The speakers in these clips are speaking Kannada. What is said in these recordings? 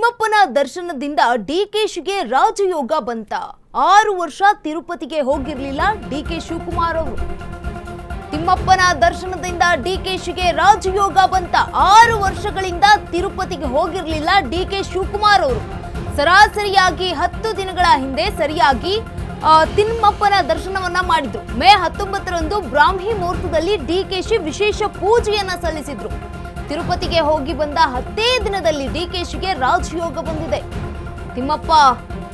ತಿಮ್ಮಪ್ಪನ ದರ್ಶನದಿಂದ ಡಿಕೆಶಿಗೆ ರಾಜಯೋಗ ಬಂತ. 6 ವರ್ಷ ತಿರುಪತಿಗೆ ಹೋಗಿರಲಿಲ್ಲ ಡಿಕೆ ಶಿವಕುಮಾರ್ ಅವರು. ತಿಮ್ಮಪ್ಪನ ದರ್ಶನದಿಂದ ಡಿಕೆಶಿಗೆ ರಾಜಯೋಗ ಬಂತ. 6 ವರ್ಷಗಳಿಂದ ತಿರುಪತಿಗೆ ಹೋಗಿರಲಿಲ್ಲ ಡಿಕೆ ಶಿವಕುಮಾರ್ ಅವರು. ಸರಾಸರಿಯಾಗಿ 10 ದಿನಗಳ ಹಿಂದೆ ಸರಿಯಾಗಿ ತಿಮ್ಮಪ್ಪನ ದರ್ಶನವನ್ನ ಮಾಡಿದ್ರು. ಮೇ 19ರಂದು ಬ್ರಾಹ್ಮಿ ಮುಹೂರ್ತದಲ್ಲಿ ಡಿಕೆಶಿ ವಿಶೇಷ ಪೂಜೆಯನ್ನ ಸಲ್ಲಿಸಿದ್ರು. ತಿರುಪತಿಗೆ ಹೋಗಿ ಬಂದ 10 ದಿನದಲ್ಲಿ ಡಿಕೆಶಿಗೆ ರಾಜಯೋಗ ಬಂದಿದೆ. ತಿಮ್ಮಪ್ಪ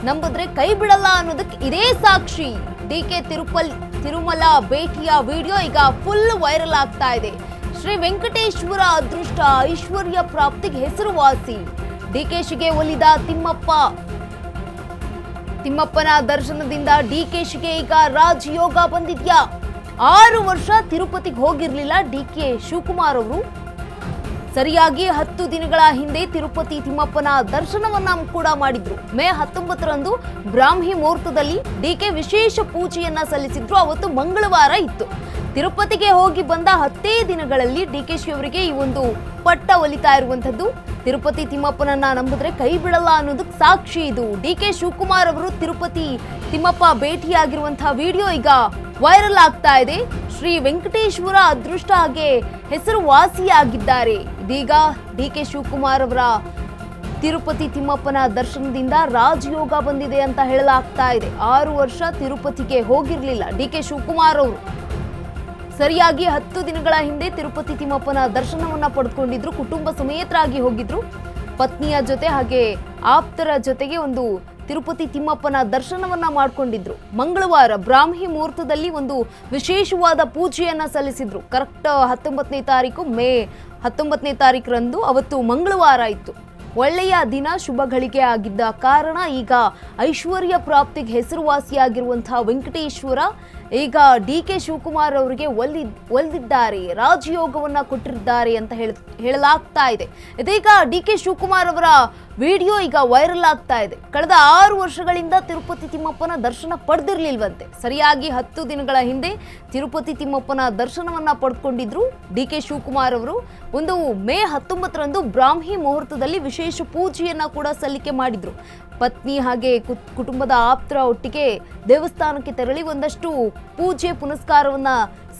ನಂಬಿದ್ರೆ ಕೈ ಬಿಡಲ್ಲ ಅನ್ನೋದಕ್ಕೆ ಇದೇ ಸಾಕ್ಷಿ. ಡಿಕೆ ತಿರುಮಲ ಭೇಟಿಯ ವಿಡಿಯೋ ಈಗ ಫುಲ್ ವೈರಲ್ ಆಗ್ತಾ ಇದೆ. ಶ್ರೀ ವೆಂಕಟೇಶ್ವರ ಅದೃಷ್ಟ ಐಶ್ವರ್ಯ ಪ್ರಾಪ್ತಿಗೆ ಹೆಸರುವಾಸಿ. ಡಿಕೆಶಿಗೆ ಒಲಿದ ತಿಮ್ಮಪ್ಪನ ದರ್ಶನದಿಂದ ಡಿಕೆಶಿಗೆ ಈಗ ರಾಜಯೋಗ ಬಂದಿದ್ಯಾ? 6 ವರ್ಷ ತಿರುಪತಿಗೆ ಹೋಗಿರ್ಲಿಲ್ಲ ಡಿಕೆ ಶಿವಕುಮಾರ್ ಅವರು. ಸರಿಯಾಗಿ 10 ದಿನಗಳ ಹಿಂದೆ ತಿರುಪತಿ ತಿಮ್ಮಪ್ಪನ ದರ್ಶನವನ್ನ ಕೂಡ ಮಾಡಿದ್ರು. ಮೇ 19ರಂದು ಬ್ರಾಹ್ಮಿ ಮುಹೂರ್ತದಲ್ಲಿ ಡಿಕೆ ವಿಶೇಷ ಪೂಜೆಯನ್ನ ಸಲ್ಲಿಸಿದ್ರು. ಅವತ್ತು ಮಂಗಳವಾರ ಇತ್ತು. ತಿರುಪತಿಗೆ ಹೋಗಿ ಬಂದ 10 ದಿನಗಳಲ್ಲಿ ಡಿಕೆಶಿ ಅವರಿಗೆ ಈ ಒಂದು ಪಟ್ಟ ಒಲಿತಾ ಇರುವಂತದ್ದು. ತಿರುಪತಿ ತಿಮ್ಮಪ್ಪನನ್ನ ನಂಬಿದ್ರೆ ಕೈ ಬಿಡಲ್ಲ ಅನ್ನೋದಕ್ಕೆ ಸಾಕ್ಷಿ ಇದು. ಡಿಕೆ ಶಿವಕುಮಾರ್ ಅವರು ತಿರುಪತಿ ತಿಮ್ಮಪ್ಪ ಭೇಟಿಯಾಗಿರುವಂತಹ ವಿಡಿಯೋ ಈಗ ವೈರಲ್ ಆಗ್ತಾ ಇದೆ. ಶ್ರೀ ವೆಂಕಟೇಶ್ವರ ಅದೃಷ್ಟ ಹಾಗೆ ಹೆಸರುವಾಸಿಯಾಗಿದ್ದಾರೆ. ಇದೀಗ ಡಿಕೆ ಶಿವಕುಮಾರ್ ಅವರ ತಿರುಪತಿ ತಿಮ್ಮಪ್ಪನ ದರ್ಶನದಿಂದ ರಾಜಯೋಗ ಬಂದಿದೆ ಅಂತ ಹೇಳಲಾಗ್ತಾ ಇದೆ. 6 ವರ್ಷ ತಿರುಪತಿಗೆ ಹೋಗಿರ್ಲಿಲ್ಲ ಡಿಕೆ ಶಿವಕುಮಾರ್ ಅವರು. ಸರಿಯಾಗಿ 10 ದಿನಗಳ ಹಿಂದೆ ತಿರುಪತಿ ತಿಮ್ಮಪ್ಪನ ದರ್ಶನವನ್ನ ಪಡೆದುಕೊಂಡಿದ್ರು. ಕುಟುಂಬ ಸಮೇತರಾಗಿ ಹೋಗಿದ್ರು. ಪತ್ನಿಯ ಜೊತೆ ಹಾಗೆ ಆಪ್ತರ ಜೊತೆಗೆ ಒಂದು ತಿರುಪತಿ ತಿಮ್ಮಪ್ಪನ ದರ್ಶನವನ್ನ ಮಾಡಿಕೊಂಡಿದ್ರು. ಮಂಗಳವಾರ ಬ್ರಾಹ್ಮಿ ಮುಹೂರ್ತದಲ್ಲಿ ಒಂದು ವಿಶೇಷವಾದ ಪೂಜೆಯನ್ನ ಸಲ್ಲಿಸಿದ್ರು. ಕರೆಕ್ಟ್ 19ನೇ ತಾರೀಕು ಮೇ 19ನೇ ತಾರೀಕರಂದು ಅವತ್ತು ಮಂಗಳವಾರ ಇತ್ತು. ಒಳ್ಳೆಯ ದಿನ, ಶುಭ ಗಳಿಕೆ ಆಗಿದ್ದ ಕಾರಣ ಈಗ ಐಶ್ವರ್ಯ ಪ್ರಾಪ್ತಿಗೆ ಹೆಸರುವಾಸಿಯಾಗಿರುವಂತಹ ವೆಂಕಟೇಶ್ವರ ಈಗ ಡಿಕೆ ಶಿವಕುಮಾರ್ ಅವರಿಗೆ ಒಲಿದಿದ್ದಾರೆ, ರಾಜಯೋಗವನ್ನ ಕೊಟ್ಟಿದ್ದಾರೆ ಅಂತ ಹೇಳಲಾಗ್ತಾ ಇದೆ. ಇದೀಗ ಡಿಕೆ ಶಿವಕುಮಾರ್ ಅವರ ವಿಡಿಯೋ ಈಗ ವೈರಲ್ ಆಗ್ತಾ ಇದೆ. ಕಳೆದ 6 ವರ್ಷಗಳಿಂದ ತಿರುಪತಿ ತಿಮ್ಮಪ್ಪನ ದರ್ಶನ ಪಡೆದಿರ್ಲಿಲ್ವಂತೆ. ಸರಿಯಾಗಿ 10 ದಿನಗಳ ಹಿಂದೆ ತಿರುಪತಿ ತಿಮ್ಮಪ್ಪನ ದರ್ಶನವನ್ನ ಪಡೆದುಕೊಂಡಿದ್ರು ಡಿಕೆ ಶಿವಕುಮಾರ್ ಅವರು. ಒಂದು ಮೇ 19ರಂದು ಬ್ರಾಹ್ಮಿ ಮುಹೂರ್ತದಲ್ಲಿ ವಿಶೇಷ ಪೂಜೆಯನ್ನ ಕೂಡ ಸಲ್ಲಿಕೆ ಮಾಡಿದ್ರು. ಪತ್ನಿ ಹಾಗೆ ಕುಟುಂಬದ ಆಪ್ತರ ಒಟ್ಟಿಗೆ ದೇವಸ್ಥಾನಕ್ಕೆ ತೆರಳಿ ಒಂದಷ್ಟು ಪೂಜೆ ಪುನಸ್ಕಾರವನ್ನ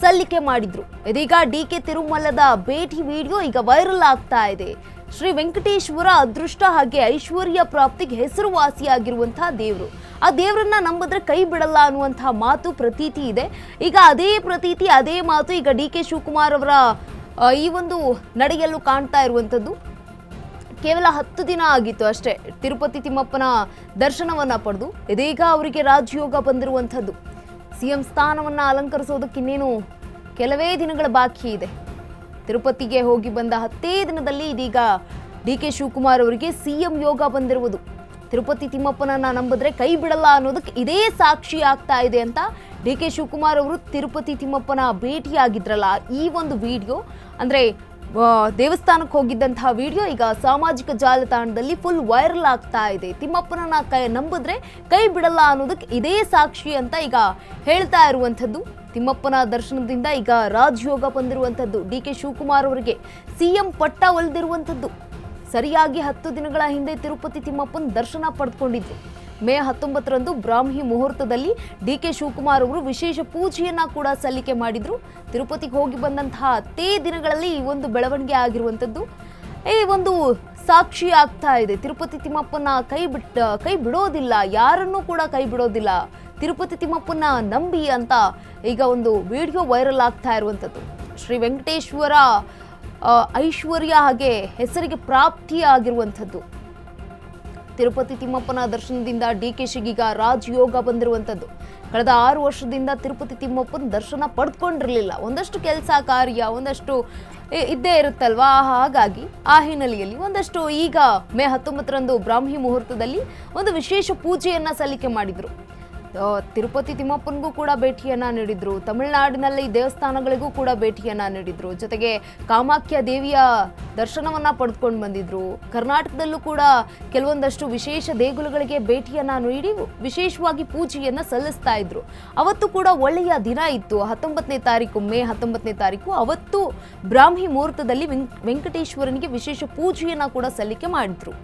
ಸಲ್ಲಿಕೆ ಮಾಡಿದ್ರು. ಇದೀಗ ಡಿಕೆ ತಿರುಮಲದ ಭೇಟಿ ವಿಡಿಯೋ ಈಗ ವೈರಲ್ ಆಗ್ತಾ ಇದೆ. ಶ್ರೀ ವೆಂಕಟೇಶ್ವರ ಅದೃಷ್ಟ ಹಾಗೆ ಐಶ್ವರ್ಯ ಪ್ರಾಪ್ತಿಗೆ ಹೆಸರುವಾಸಿಯಾಗಿರುವಂತಹ ದೇವರು. ಆ ದೇವರನ್ನ ನಂಬಿದ್ರೆ ಕೈ ಬಿಡಲ್ಲ ಅನ್ನುವಂತಹ ಮಾತು ಪ್ರತೀತಿ ಇದೆ. ಈಗ ಅದೇ ಪ್ರತೀತಿ, ಅದೇ ಮಾತು ಈಗ ಡಿಕೆ ಶಿವಕುಮಾರ್ ಅವರ ಈ ಒಂದು ನಡೆಯಲು ಕಾಣ್ತಾ ಇರುವಂಥದ್ದು. ಕೇವಲ 10 ದಿನ ಆಗಿತ್ತು ಅಷ್ಟೇ ತಿರುಪತಿ ತಿಮ್ಮಪ್ಪನ ದರ್ಶನವನ್ನ ಪಡೆದು. ಇದೀಗ ಅವರಿಗೆ ರಾಜಯೋಗ ಬಂದಿರುವಂಥದ್ದು. ಸಿಎಂ ಸ್ಥಾನವನ್ನ ಅಲಂಕರಿಸೋದಕ್ಕೆ ಇನ್ನೇನು ಕೆಲವೇ ದಿನಗಳ ಬಾಕಿ ಇದೆ. ತಿರುಪತಿಗೆ ಹೋಗಿ ಬಂದ 10 ದಿನದಲ್ಲಿ ಇದೀಗ ಡಿಕೆ ಶಿವಕುಮಾರ್ ಅವರಿಗೆ ಸಿಎಂ ಯೋಗ ಬಂದಿರುವುದು. ತಿರುಪತಿ ತಿಮ್ಮಪ್ಪನನ್ನ ನಂಬಿದ್ರೆ ಕೈ ಬಿಡಲ್ಲ ಅನ್ನೋದಕ್ಕೆ ಇದೇ ಸಾಕ್ಷಿ ಆಗ್ತಾ ಇದೆ ಅಂತ ಡಿಕೆ ಶಿವಕುಮಾರ್ ಅವರು ತಿರುಪತಿ ತಿಮ್ಮಪ್ಪನ ಭೇಟಿಯಾಗಿದ್ರಲ್ಲ, ಈ ಒಂದು ವಿಡಿಯೋ ಅಂದ್ರೆ ದೇವಸ್ಥಾನಕ್ಕೆ ಹೋಗಿದ್ದಂತಹ ವಿಡಿಯೋ ಈಗ ಸಾಮಾಜಿಕ ಜಾಲತಾಣದಲ್ಲಿ ಫುಲ್ ವೈರಲ್ ಆಗ್ತಾ ಇದೆ. ತಿಮ್ಮಪ್ಪನನ್ನ ನಂಬಿದ್ರೆ ಕೈ ಬಿಡಲ್ಲ ಅನ್ನೋದಕ್ಕೆ ಇದೇ ಸಾಕ್ಷಿ ಅಂತ ಈಗ ಹೇಳ್ತಾ ಇರುವಂಥದ್ದು. ತಿಮ್ಮಪ್ಪನ ದರ್ಶನದಿಂದ ಈಗ ರಾಜಯೋಗ ಬಂದಿರುವಂಥದ್ದು. ಡಿಕೆ ಶಿವಕುಮಾರ್ ಅವರಿಗೆ ಸಿಎಂ ಪಟ್ಟ ಒಲಿದಿರುವಂಥದ್ದು. ಸರಿಯಾಗಿ 10 ದಿನಗಳ ಹಿಂದೆ ತಿರುಪತಿ ತಿಮ್ಮಪ್ಪನ ದರ್ಶನ ಪಡೆದುಕೊಂಡಿದ್ರು. ಮೇ 19ರಂದು ಬ್ರಾಹ್ಮಿ ಮುಹೂರ್ತದಲ್ಲಿ ಡಿಕೆ ಶಿವಕುಮಾರ್ ಅವರು ವಿಶೇಷ ಪೂಜೆಯನ್ನ ಕೂಡ ಸಲ್ಲಿಕೆ ಮಾಡಿದ್ರು. ತಿರುಪತಿಗೆ ಹೋಗಿ ಬಂದಂತಹ 10 ದಿನಗಳಲ್ಲಿ ಈ ಒಂದು ಬೆಳವಣಿಗೆ ಆಗಿರುವಂಥದ್ದು ಈ ಒಂದು ಸಾಕ್ಷಿ ಆಗ್ತಾ ಇದೆ. ತಿರುಪತಿ ತಿಮ್ಮಪ್ಪನ ಕೈ ಬಿಡೋದಿಲ್ಲ, ಯಾರನ್ನೂ ಕೂಡ ಕೈ ಬಿಡೋದಿಲ್ಲ. ತಿರುಪತಿ ತಿಮ್ಮಪ್ಪನ ನಂಬಿ ಅಂತ ಈಗ ಒಂದು ವಿಡಿಯೋ ವೈರಲ್ ಆಗ್ತಾ ಇರುವಂಥದ್ದು. ಶ್ರೀ ವೆಂಕಟೇಶ್ವರ ಐಶ್ವರ್ಯ ಹಾಗೆ ಹೆಸರಿಗೆ ಪ್ರಾಪ್ತಿಯಾಗಿರುವಂಥದ್ದು. ತಿರುಪತಿ ತಿಮ್ಮಪ್ಪನ ದರ್ಶನದಿಂದ ಡಿಕೆಶಿಗೀಗ ರಾಜಯೋಗ ಬಂದಿರುವಂಥದ್ದು. ಕಳೆದ 6 ವರ್ಷದಿಂದ ತಿರುಪತಿ ತಿಮ್ಮಪ್ಪನ ದರ್ಶನ ಪಡೆದುಕೊಂಡಿರಲಿಲ್ಲ. ಒಂದಷ್ಟು ಕೆಲಸ ಕಾರ್ಯ ಒಂದಷ್ಟು ಇದ್ದೇ ಇರುತ್ತಲ್ವಾ, ಹಾಗಾಗಿ ಆ ಹಿನ್ನೆಲೆಯಲ್ಲಿ ಒಂದಷ್ಟು ಈಗ ಮೇ 19ರಂದು ಬ್ರಾಹ್ಮಿ ಮುಹೂರ್ತದಲ್ಲಿ ಒಂದು ವಿಶೇಷ ಪೂಜೆಯನ್ನ ಸಲ್ಲಿಕೆ ಮಾಡಿದ್ರು. ತಿರುಪತಿ ತಿಮ್ಮಪ್ಪನಿಗೂ ಕೂಡ ಭೇಟಿಯನ್ನ ನೀಡಿದ್ರು. ತಮಿಳುನಾಡಿನಲ್ಲಿ ದೇವಸ್ಥಾನಗಳಿಗೂ ಕೂಡ ಭೇಟಿಯನ್ನ ನೀಡಿದ್ರು. ಜೊತೆಗೆ ಕಾಮಾಖ್ಯ ದೇವಿಯ ದರ್ಶನವನ್ನ ಪಡೆದುಕೊಂಡು ಬಂದಿದ್ರು. ಕರ್ನಾಟಕದಲ್ಲೂ ಕೂಡ ಕೆಲವೊಂದಷ್ಟು ವಿಶೇಷ ದೇಗುಲಗಳಿಗೆ ಭೇಟಿಯನ್ನ ನೀಡಿ ವಿಶೇಷವಾಗಿ ಪೂಜೆಯನ್ನ ಸಲ್ಲಿಸ್ತಾ ಇದ್ರು. ಅವತ್ತು ಕೂಡ ಒಳ್ಳೆಯ ದಿನ ಇತ್ತು. 19ನೇ ತಾರೀಕು ಮೇ 19ನೇ ತಾರೀಕು ಅವತ್ತು ಬ್ರಾಹ್ಮಿ ಮುಹೂರ್ತದಲ್ಲಿ ವೆಂಕಟೇಶ್ವರನಿಗೆ ವಿಶೇಷ ಪೂಜೆಯನ್ನ ಕೂಡ ಸಲ್ಲಿಕೆ ಮಾಡಿದ್ರು.